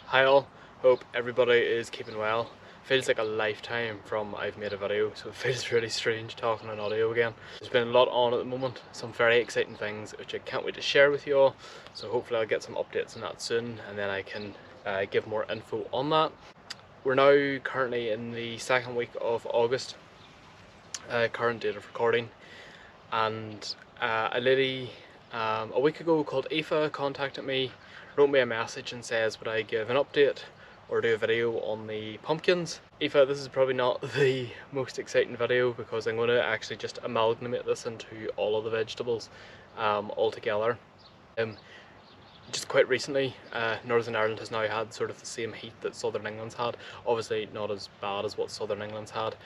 Hi all, hope everybody is keeping well. Feels like a lifetime from I've made a video, so it feels really strange talking on audio again. There's been a lot on at the moment, some very exciting things which I can't wait to share with you all, so hopefully I'll get some updates on that soon and then I can give more info on that. We're now currently in the second week of August, current date of recording, and a lady a week ago called Aoife contacted me, wrote me a message and says would I give an update or do a video on the pumpkins. Aoife, this is probably not the most exciting video because I'm going to actually just amalgamate this into all of the vegetables all together. Just quite recently, Northern Ireland has now had sort of the same heat that Southern England's had. Obviously not as bad as what Southern England's had,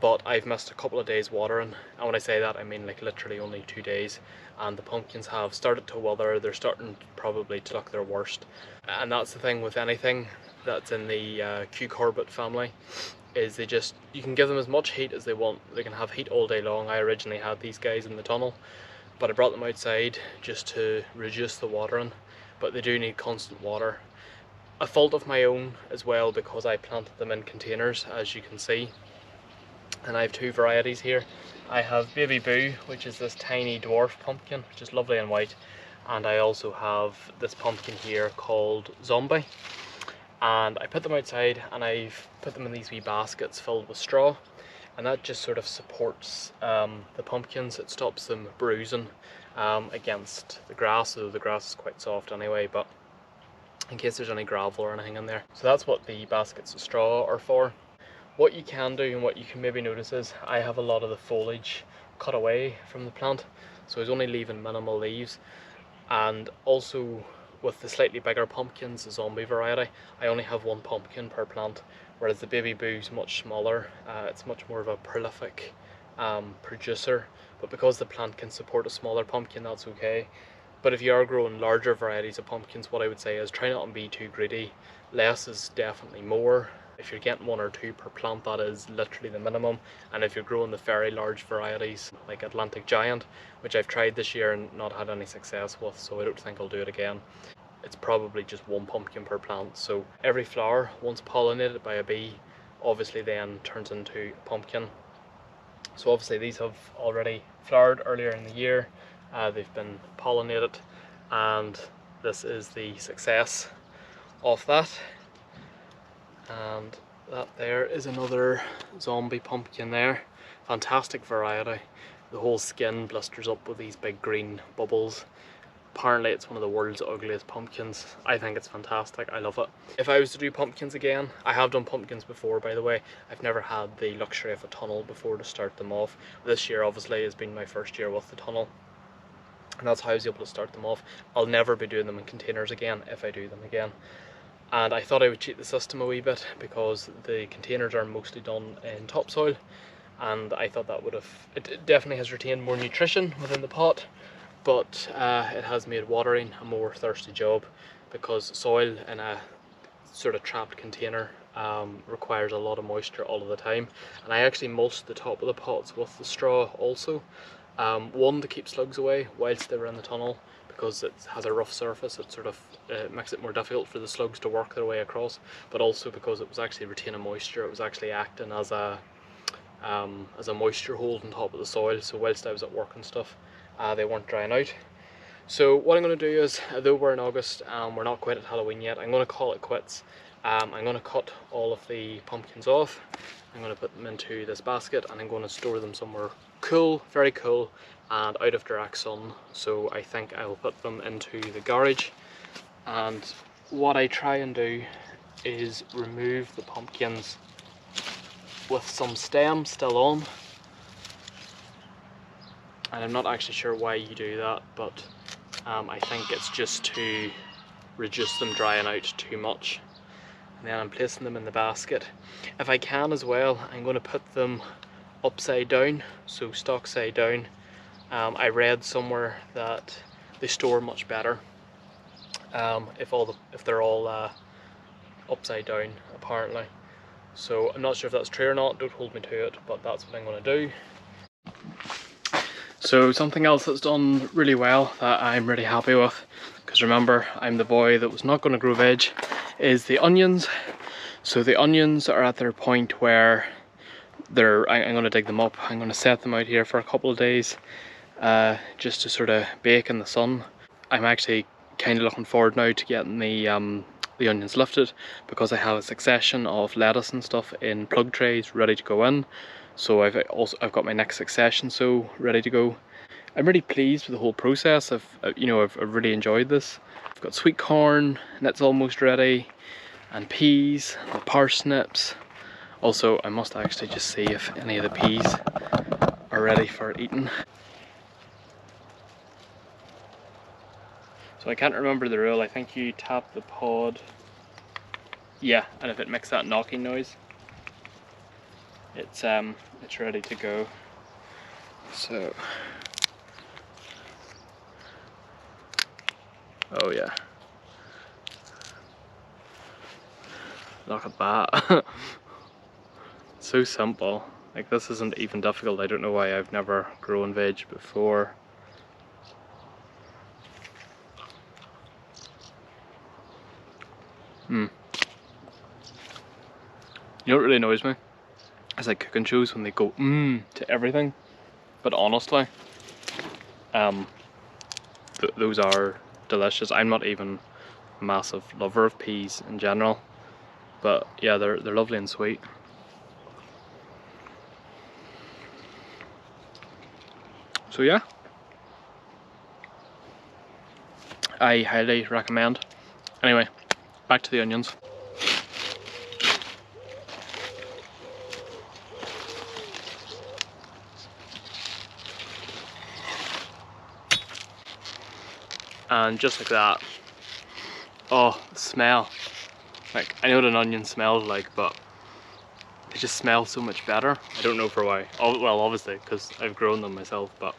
but I've missed a couple of days watering, and when I say that I mean like literally only 2 days, and the pumpkins have started to wither. They're starting probably to look their worst, and that's the thing with anything that's in the cucurbit family, is you can give them as much heat as they want. They can have heat all day long. I originally had these guys in the tunnel, but I brought them outside just to reduce the watering, but they do need constant water. A fault of my own as well, because I planted them in containers, as you can see. And I have two varieties here. I have Baby Boo, which is this tiny dwarf pumpkin, which is lovely and white, and I also have this pumpkin here called Zombie. And I put them outside and I've put them in these wee baskets filled with straw, and that just sort of supports the pumpkins. It stops them bruising against the grass, although the grass is quite soft anyway, but in case there's any gravel or anything in there. So that's what the baskets of straw are for. What you can do and what you can maybe notice is I have a lot of the foliage cut away from the plant, so I was only leaving minimal leaves. And also with the slightly bigger pumpkins, the Zombie variety, I only have one pumpkin per plant, whereas the Baby Boo's much smaller. It's much more of a prolific producer, but because the plant can support a smaller pumpkin, that's okay. But if you are growing larger varieties of pumpkins, what I would say is try not to be too greedy. Less is definitely more. If you're getting 1 or 2 per plant, that is literally the minimum. And if you're growing the very large varieties like Atlantic Giant, which I've tried this year and not had any success with, so I don't think I'll do it again, it's probably just 1 pumpkin per plant. So every flower, once pollinated by a bee, obviously then turns into a pumpkin. So obviously these have already flowered earlier in the year. They've been pollinated, and this is the success of that. And that there is another Zombie pumpkin there. Fantastic variety. The whole skin blisters up with these big green bubbles. Apparently it's one of the world's ugliest pumpkins. I think it's fantastic. I love it. If I was to do pumpkins again, I have done pumpkins before by the way. I've never had the luxury of a tunnel before to start them off. This year obviously has been my first year with the tunnel, and that's how I was able to start them off. I'll never be doing them in containers again if I do them again. And I thought I would cheat the system a wee bit because the containers are mostly done in topsoil, and I thought that would have, it definitely has retained more nutrition within the pot, but it has made watering a more thirsty job, because soil in a sort of trapped container requires a lot of moisture all of the time. And I actually mulched the top of the pots with the straw also, one to keep slugs away whilst they were in the tunnel, because it has a rough surface. It sort of makes it more difficult for the slugs to work their way across, but also because it was actually retaining moisture. It was actually acting as a moisture hold on top of the soil, so whilst I was at work and stuff, they weren't drying out. So what I'm going to do is, although we're in August and we're not quite at Halloween yet, I'm going to call it quits. I'm going to cut all of the pumpkins off. I'm going to put them into this basket and I'm going to store them somewhere cool, very cool, and out of direct sun. So I think I will put them into the garage, and what I try and do is remove the pumpkins with some stems still on. And I'm not actually sure why you do that, but I think it's just to reduce them drying out too much. And then I'm placing them in the basket. If I can as well, I'm going to put them upside down, so stock side down. I read somewhere that they store much better if they're all upside down, apparently. So I'm not sure if that's true or not, don't hold me to it, but that's what I'm going to do. So something else that's done really well that I'm really happy with because remember, I'm the boy that was not going to grow veg, is the onions. So the onions are at their point where I'm going to dig them up. I'm going to set them out here for a couple of days just to sort of bake in the sun. I'm actually kind of looking forward now to getting the onions lifted, because I have a succession of lettuce and stuff in plug trays ready to go in. So I've got my next succession so ready to go. I'm really pleased with the whole process. I've really enjoyed this. I've got sweet corn, and that's almost ready, and peas, and parsnips. Also, I must actually just see if any of the peas are ready for eating. So I can't remember the rule. I think you tap the pod. Yeah, and if it makes that knocking noise, it's ready to go. So, oh yeah. Look at that. So simple. Like, this isn't even difficult. I don't know why I've never grown veg before. You know what really annoys me? It's like cooking shows when they go to everything. But honestly, those are delicious. I'm not even a massive lover of peas in general, but yeah, they're lovely and sweet. So yeah, I highly recommend. Anyway, back to the onions. And just like that, oh, the smell. Like, I know what an onion smells like, but they just smell so much better. I don't know for why. Oh, well, obviously, because I've grown them myself, but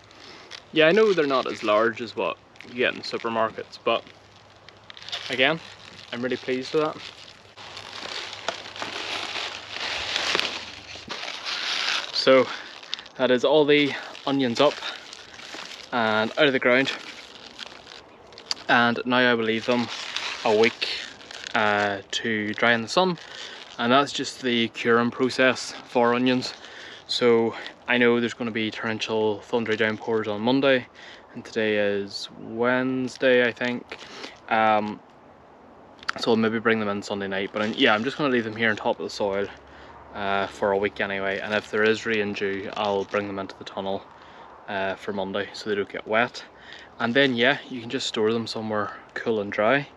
yeah, I know they're not as large as what you get in supermarkets, but again, I'm really pleased with that. So that is all the onions up and out of the ground, and now I will leave them a week to dry in the sun, and that's just the curing process for onions. So I know there's going to be torrential thundery downpours on Monday, and today is Wednesday, I think. So I'll maybe bring them in Sunday night, but yeah, I'm just going to leave them here on top of the soil for a week anyway, and if there is rain due, I'll bring them into the tunnel for Monday so they don't get wet. And then yeah, you can just store them somewhere cool and dry,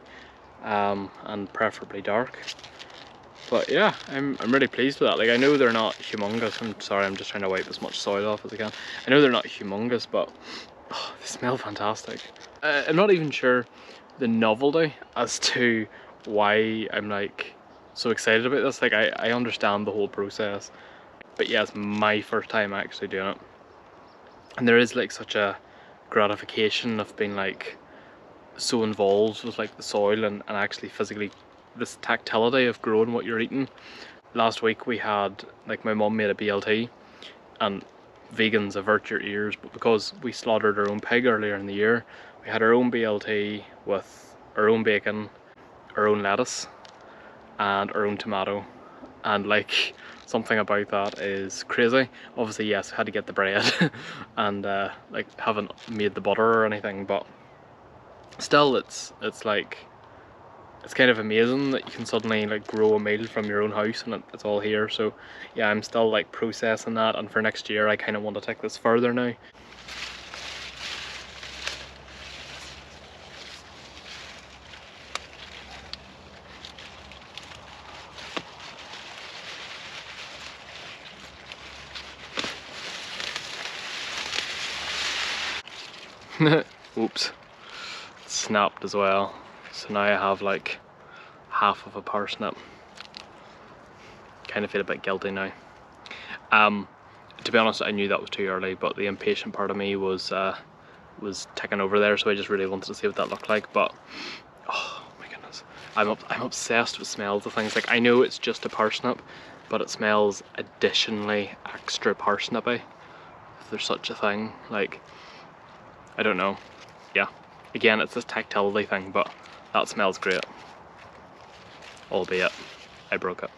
and preferably dark. But yeah, I'm really pleased with that. Like, I know they're not humongous. I'm sorry, I'm just trying to wipe as much soil off as I can. I know they're not humongous, but oh, they smell fantastic. I'm not even sure the novelty as to why I'm like so excited about this. Like, I understand the whole process, but yeah, it's my first time actually doing it. And there is like such a gratification of being like so involved with like the soil and actually physically this tactility of growing what you're eating. Last week we had, like, my mum made a BLT, and vegans avert your ears, but because we slaughtered our own pig earlier in the year, we had our own BLT with our own bacon, our own lettuce, and our own tomato. And like, something about that is crazy. Obviously, yes, I had to get the bread and like, haven't made the butter or anything, but still, it's like, it's kind of amazing that you can suddenly like grow a meal from your own house and it's all here. So yeah, I'm still like processing that, and for next year I kind of want to take this further now. Oops, snapped as well. So now I have like half of a parsnip. Kind of feel a bit guilty now. To be honest, I knew that was too early, but the impatient part of me was taking over there, so I just really wanted to see what that looked like. But oh my goodness, I'm obsessed with smells of things. Like, I know it's just a parsnip, but it smells additionally extra parsnippy, if there's such a thing. Like, I don't know. Yeah, Again, it's this tactility thing, but that smells great. Albeit, I broke it.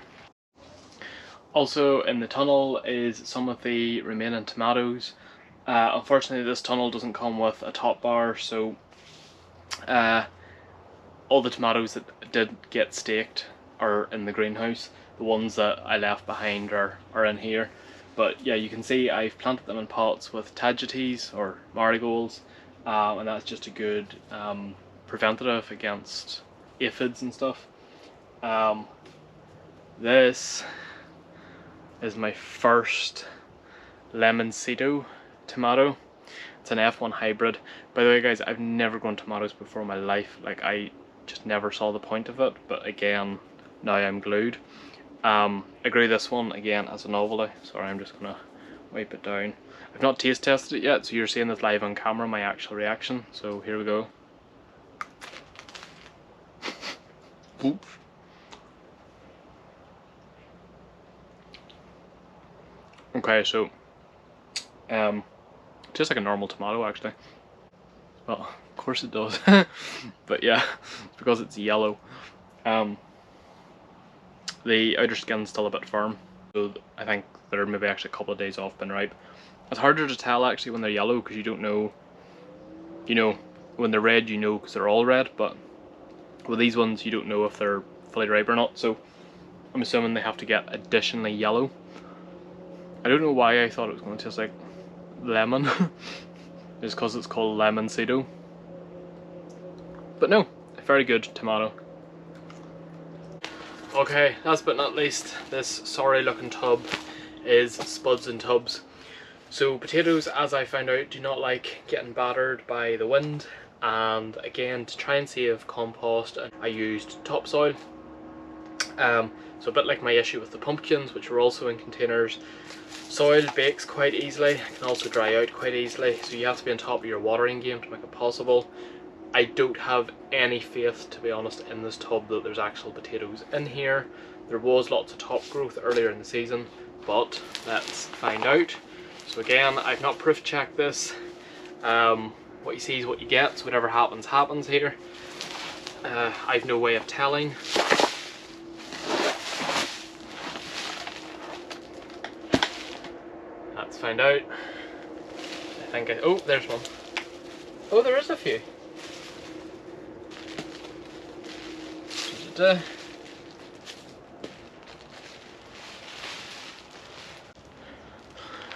Also in the tunnel is some of the remaining tomatoes. Unfortunately, this tunnel doesn't come with a top bar, so all the tomatoes that did get staked are in the greenhouse. The ones that I left behind are in here. But yeah, you can see I've planted them in pots with tagetes or marigolds, and that's just a good preventative against aphids and stuff. This is my first Lemoncito tomato. It's an F1 hybrid. By the way guys, I've never grown tomatoes before in my life. Like, I just never saw the point of it, but again, now I'm glued. I grew this one again as a novelty. Sorry, I'm just gonna wipe it down. I've not taste tested it yet, so you're seeing this live on camera, my actual reaction. So here we go. Oops. Okay, so just like a normal tomato actually. Well, of course it does. But yeah, because it's yellow. The outer skin's still a bit firm, so I think they're maybe actually a couple of days off being ripe. It's harder to tell actually when they're yellow, because you don't know, you know, when they're red you know because they're all red, but with these ones you don't know if they're fully ripe or not, so I'm assuming they have to get additionally yellow. I don't know why I thought it was going to taste like lemon. Just because it's called Lemoncito. But no, a very good tomato. Okay, last but not least, this sorry looking tub is spuds and tubs. So potatoes, as I found out, do not like getting battered by the wind, and again, to try and save compost, I used topsoil. So a bit like my issue with the pumpkins, which were also in containers. Soil bakes quite easily, can also dry out quite easily, so you have to be on top of your watering game to make it possible. I don't have any faith, to be honest, in this tub that there's actual potatoes in here. There was lots of top growth earlier in the season, but let's find out. So again, I've not proof checked this. What you see is what you get, so whatever happens, happens here. I've no way of telling. Let's find out. I think oh, there's one. Oh, there is a few.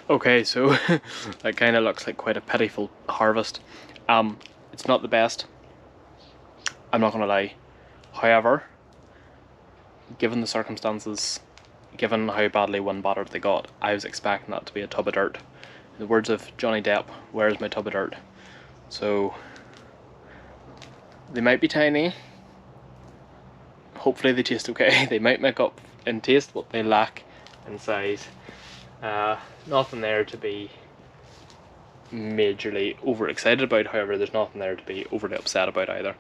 Okay, so that kind of looks like quite a pitiful harvest. It's not the best, I'm not gonna lie. However, given the circumstances, given how badly wind battered they got, I was expecting that to be a tub of dirt. In the words of Johnny Depp, where's my tub of dirt? So they might be tiny. Hopefully they taste okay. They might make up in taste what they lack in size. Nothing there to be majorly overexcited about, however there's nothing there to be overly upset about either.